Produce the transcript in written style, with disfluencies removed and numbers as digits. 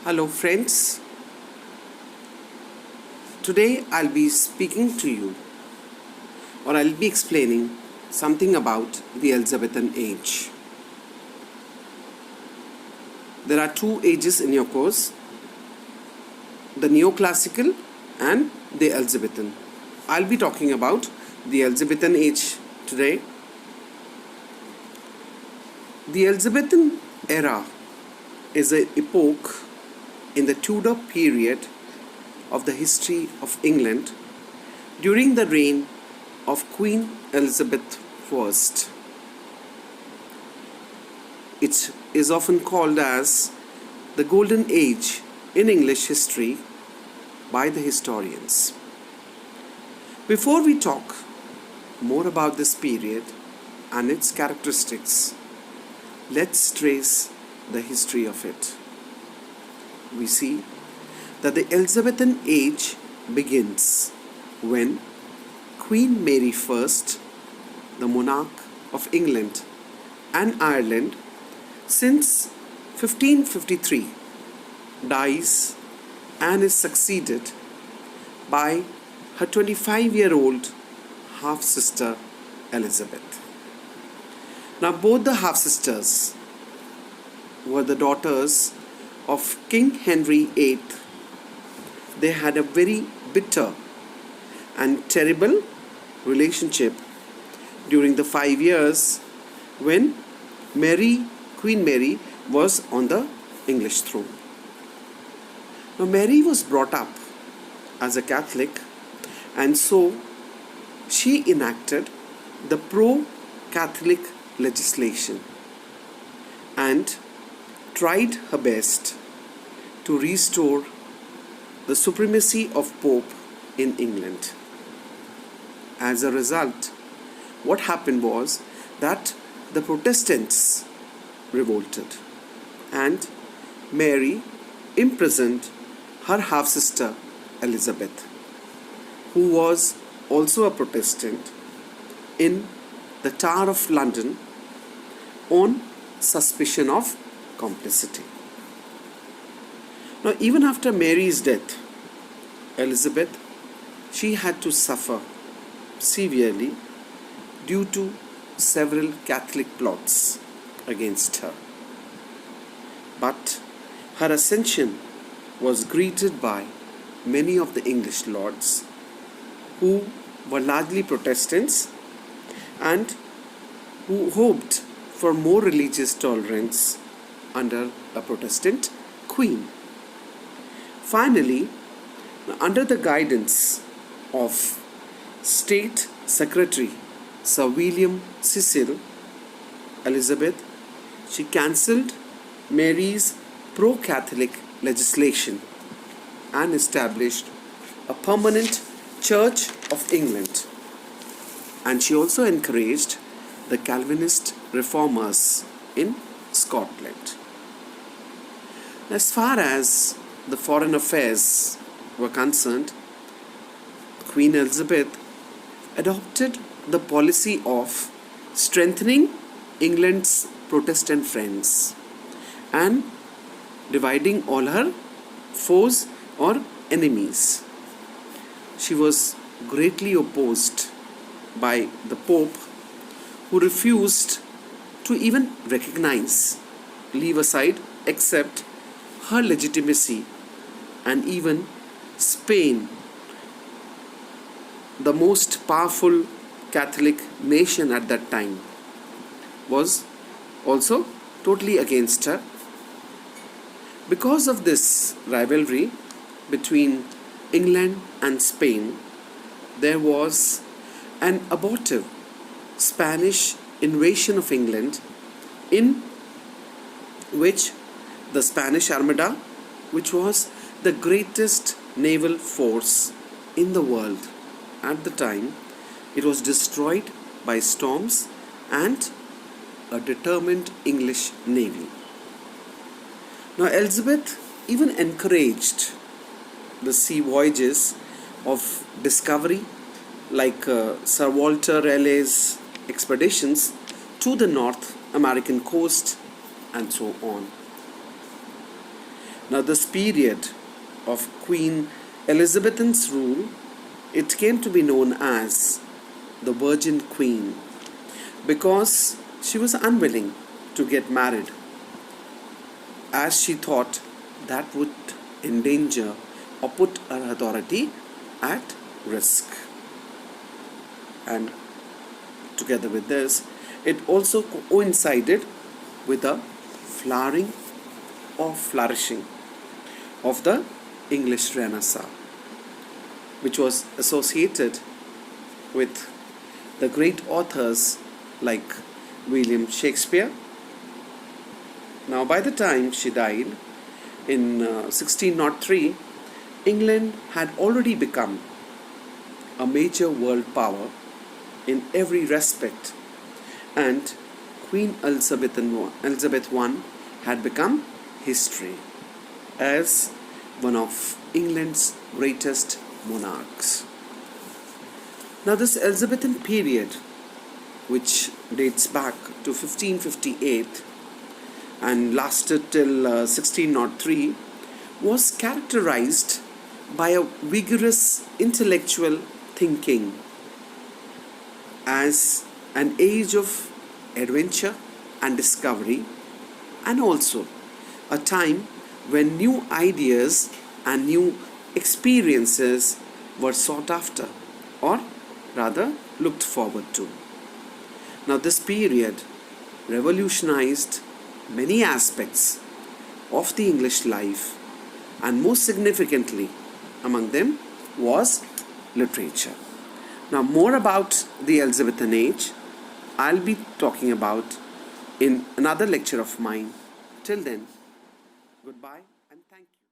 Hello friends, today I'll be speaking to you or I'll be explaining something about the Elizabethan Age. There are two ages in your course, the Neoclassical and the Elizabethan. I'll be talking about the Elizabethan Age today. The Elizabethan Era is an epoch in the Tudor period of the history of England during the reign of Queen Elizabeth I. It is often called as the Golden Age in English history by the historians. Before we talk more about this period and its characteristics, let's trace the history of it. We see that the Elizabethan Age begins when Queen Mary I, the monarch of England and Ireland since 1553, dies and is succeeded by her 25-year-old half-sister Elizabeth. Now both the half-sisters were the daughters of King Henry VIII. They had a very bitter and terrible relationship during the 5 years when Queen Mary was on the English throne. Now Mary was brought up as a Catholic, and so she enacted the pro-Catholic legislation and tried her best to restore the supremacy of Pope in England. As a result, what happened was that the Protestants revolted and Mary imprisoned her half-sister Elizabeth, who was also a Protestant, in the Tower of London on suspicion of complicity. Now, even after Mary's death, Elizabeth, she had to suffer severely due to several Catholic plots against her. But her ascension was greeted by many of the English lords who were largely Protestants and who hoped for more religious tolerance under a Protestant queen. Finally, under the guidance of State Secretary Sir William Cecil, Elizabeth, she cancelled Mary's pro-Catholic legislation and established a permanent Church of England. And she also encouraged the Calvinist reformers in Scotland. As far as the foreign affairs were concerned, Queen Elizabeth adopted the policy of strengthening England's Protestant friends and dividing all her foes or enemies. She was greatly opposed by the Pope, who refused to even leave aside, accept her legitimacy, and even Spain, the most powerful Catholic nation at that time, was also totally against her. Because of this rivalry between England and Spain, there was an abortive Spanish invasion of England, in which the Spanish Armada, which was the greatest naval force in the world at the time, it was destroyed by storms and a determined English navy. Now Elizabeth even encouraged the sea voyages of discovery, like Sir Walter Raleigh's expeditions to the North American coast and so on. Now, this period of Queen Elizabethan's rule, it came to be known as the Virgin Queen because she was unwilling to get married, as she thought that would endanger or put her authority at risk. And together with this, it also coincided with the flowering or flourishing of the English Renaissance, which was associated with the great authors like William Shakespeare. Now, by the time she died in 1603, England had already become a major world power in every respect, and Queen Elizabeth I had become history as one of England's greatest monarchs. Now, this Elizabethan period, which dates back to 1558 and lasted till 1603, was characterized by a vigorous intellectual thinking as an age of adventure and discovery, and also a time when new ideas and new experiences were sought after, or rather looked forward to. Now, this period revolutionized many aspects of the English life, and most significantly among them was literature. Now, more about the Elizabethan Age I'll be talking about in another lecture of mine. Till then, goodbye and thank you.